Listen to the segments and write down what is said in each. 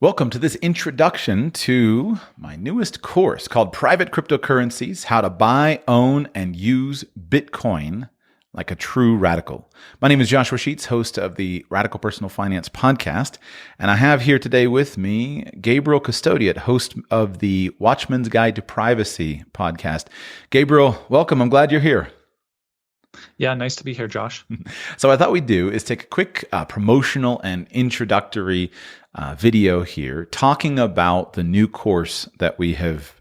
Welcome to this introduction to my newest course called Private Cryptocurrencies: How to Buy, Own, and Use Bitcoin Like a True Radical. My name is Joshua Sheets, host of the Radical Personal Finance podcast, and I have here today with me Gabriel Custodiet, host of the Watchman's Guide to Privacy podcast. Gabriel, welcome. I'm glad you're here. Yeah, nice to be here, Josh. So I thought we'd do is take a quick promotional and introductory video here, talking about the new course that we have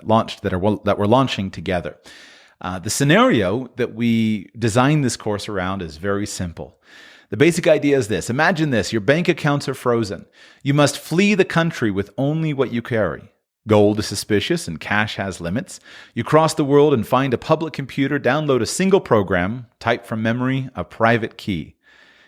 launched, that we're launching together. The scenario that we designed this course around is very simple. The basic idea is this: imagine this: your bank accounts are frozen. You must flee the country with only what you carry. Gold is suspicious and cash has limits. You cross the world and find a public computer, download a single program, type from memory a private key.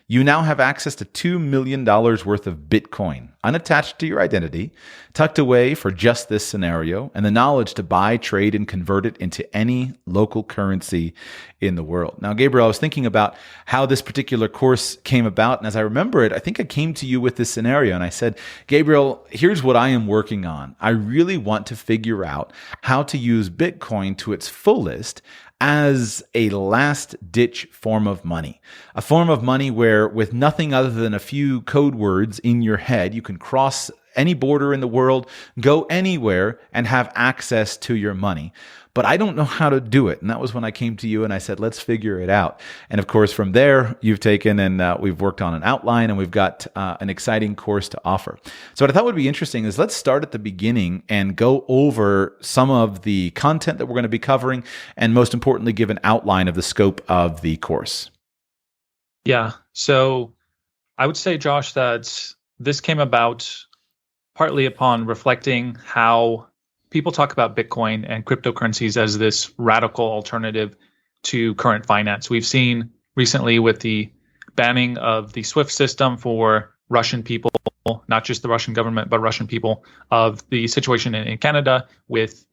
You now have access to $2 million worth of Bitcoin, unattached to your identity, tucked away for just this scenario, and the knowledge to buy, trade, and convert it into any local currency in the world. Now, Gabriel, I was thinking about how this particular course came about, and as I remember it, I think I came to you with this scenario, and I said, Gabriel, here's what I am working on. I really want to figure out how to use Bitcoin to its fullest as a last-ditch form of money. A form of money where, with nothing other than a few code words in your head, you can cross any border in the world, go anywhere, and have access to your money. But I don't know how to do it. And that was when I came to you and I said, let's figure it out. And of course, from there, you've taken and we've worked on an outline, and we've got an exciting course to offer. So what I thought would be interesting is let's start at the beginning and go over some of the content that we're going to be covering, and most importantly, give an outline of the scope of the course. Yeah. So I would say, Josh, that this came about partly upon reflecting how people talk about Bitcoin and cryptocurrencies as this radical alternative to current finance. We've seen recently with the banning of the SWIFT system for Russian people, not just the Russian government, but Russian people, of the situation in Canada with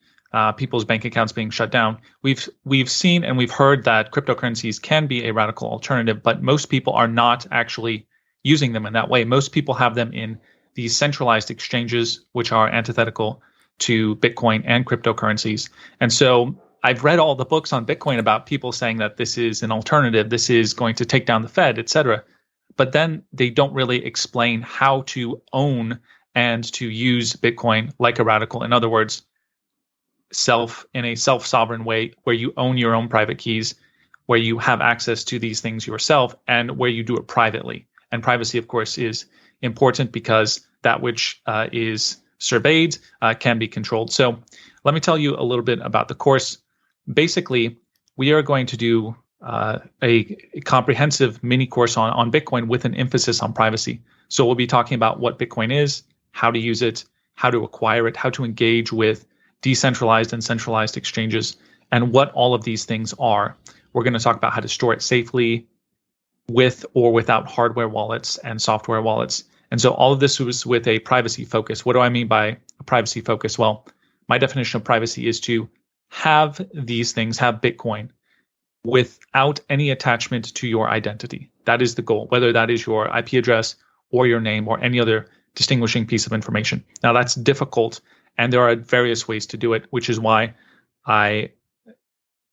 people's bank accounts being shut down. We've seen and we've heard that cryptocurrencies can be a radical alternative, but most people are not actually using them in that way. Most people have them in these centralized exchanges, which are antithetical to Bitcoin and cryptocurrencies. And so I've read all the books on Bitcoin about people saying that this is an alternative, this is going to take down the Fed, et cetera. But then they don't really explain how to own and to use Bitcoin like a radical. In other words, in a self-sovereign way, where you own your own private keys, where you have access to these things yourself, and where you do it privately. And privacy, of course, is important because that which is surveyed can be controlled. So let me tell you a little bit about the course. Basically, we are going to do a comprehensive mini course on Bitcoin with an emphasis on privacy. So we'll be talking about what Bitcoin is, how to use it, how to acquire it, how to engage with decentralized and centralized exchanges, and what all of these things are. We're going to talk about how to store it safely with or without hardware wallets and software wallets. And so all of this was with a privacy focus. What do I mean by a privacy focus? Well, my definition of privacy is to have these things, have Bitcoin, without any attachment to your identity. That is the goal, whether that is your IP address or your name or any other distinguishing piece of information. Now, that's difficult, and there are various ways to do it, which is why I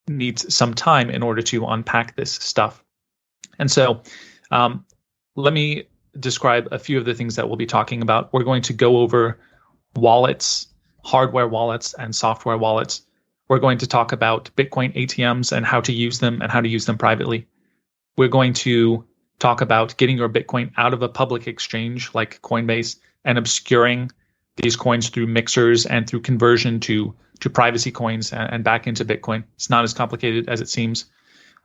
need some time in order to unpack this stuff. And so let me describe a few of the things that we'll be talking about. We're going to go over wallets, hardware wallets, and software wallets. We're going to talk about Bitcoin ATMs and how to use them and how to use them privately. We're going to talk about getting your Bitcoin out of a public exchange like Coinbase and obscuring these coins through mixers and through conversion to privacy coins and back into Bitcoin. It's not as complicated as it seems.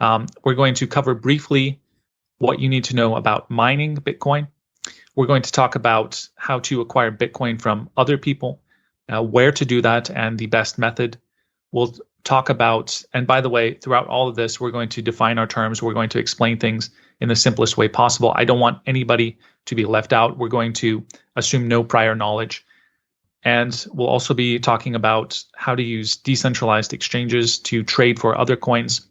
We're going to cover briefly what you need to know about mining Bitcoin. We're going to talk about how to acquire Bitcoin from other people, where to do that, and the best method. We'll talk about, and by the way, throughout all of this, we're going to define our terms. We're going to explain things in the simplest way possible. I don't want anybody to be left out. We're going to assume no prior knowledge. And we'll also be talking about how to use decentralized exchanges to trade for other coins.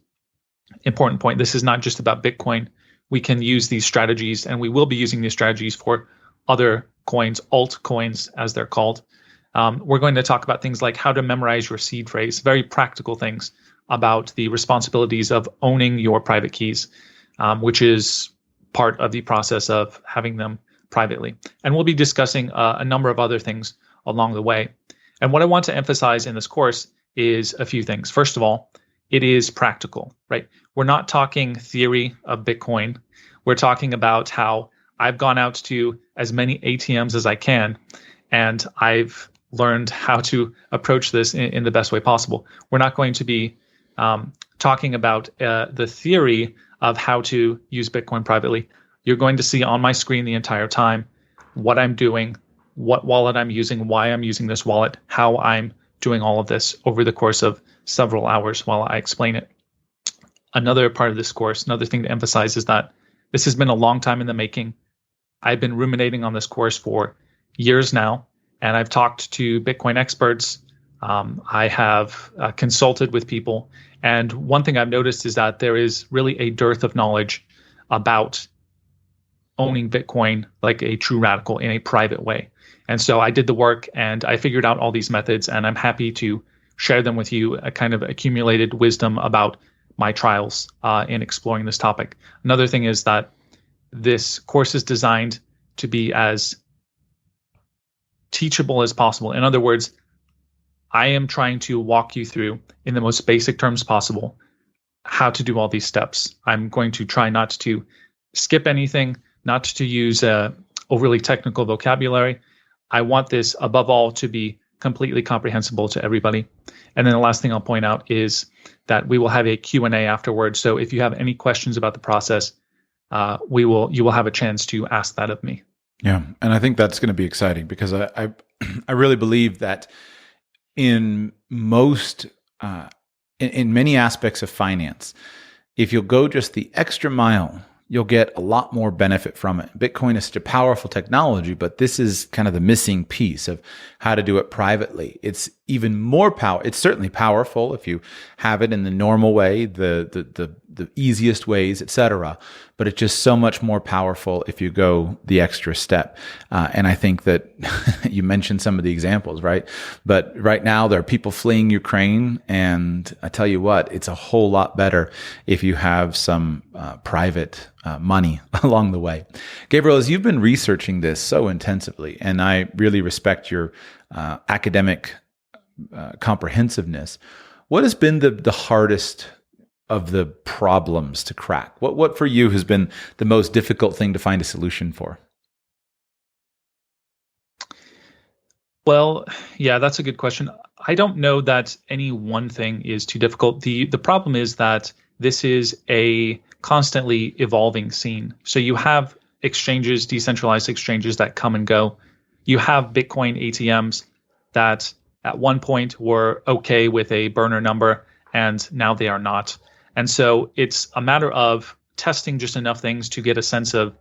Important point, this is not just about Bitcoin. We can use these strategies, and we will be using these strategies for other coins, altcoins as they're called. We're going to talk about things like how to memorize your seed phrase, very practical things about the responsibilities of owning your private keys, which is part of the process of having them privately. And we'll be discussing a number of other things along the way. And what I want to emphasize in this course is a few things. First of all, it is practical, right? We're not talking theory of Bitcoin. We're talking about how I've gone out to as many ATMs as I can, and I've learned how to approach this in the best way possible. We're not going to be talking about the theory of how to use Bitcoin privately. You're going to see on my screen the entire time what I'm doing, what wallet I'm using, why I'm using this wallet, how I'm doing all of this over the course of several hours while I explain it. Another part of this course, another thing to emphasize is that this has been a long time in the making. I've been ruminating on this course for years now, and I've talked to Bitcoin experts. I have consulted with people. And one thing I've noticed is that there is really a dearth of knowledge about owning Bitcoin like a true radical in a private way. And so I did the work and I figured out all these methods, and I'm happy to share them with you, a kind of accumulated wisdom about my trials in exploring this topic. Another thing is that this course is designed to be as teachable as possible. In other words, I am trying to walk you through, in the most basic terms possible, how to do all these steps. I'm going to try not to skip anything, not to use overly technical vocabulary. I want this, above all, to be completely comprehensible to everybody. And then the last thing I'll point out is that we will have a Q&A afterwards. So if you have any questions about the process, you will have a chance to ask that of me. Yeah, and I think that's going to be exciting because I really believe that in most in many aspects of finance, if you'll go just the extra mile, you'll get a lot more benefit from it. Bitcoin is such a powerful technology, but this is kind of the missing piece of how to do it privately. It's even more it's certainly powerful if you have it in the normal way, the easiest ways, etc. But it's just so much more powerful if you go the extra step. And I think that you mentioned some of the examples, right? But right now there are people fleeing Ukraine, and I tell you what, it's a whole lot better if you have some private money along the way. Gabriel, as you've been researching this so intensively, and I really respect your academic comprehensiveness, what has been the hardest of the problems to crack? What for you has been the most difficult thing to find a solution for? Well, yeah, that's a good question. I don't know that any one thing is too difficult. The problem is that this is a constantly evolving scene. So you have exchanges, decentralized exchanges that come and go. You have Bitcoin ATMs that at one point were okay with a burner number, and now they are not. And so it's a matter of testing just enough things to get a sense of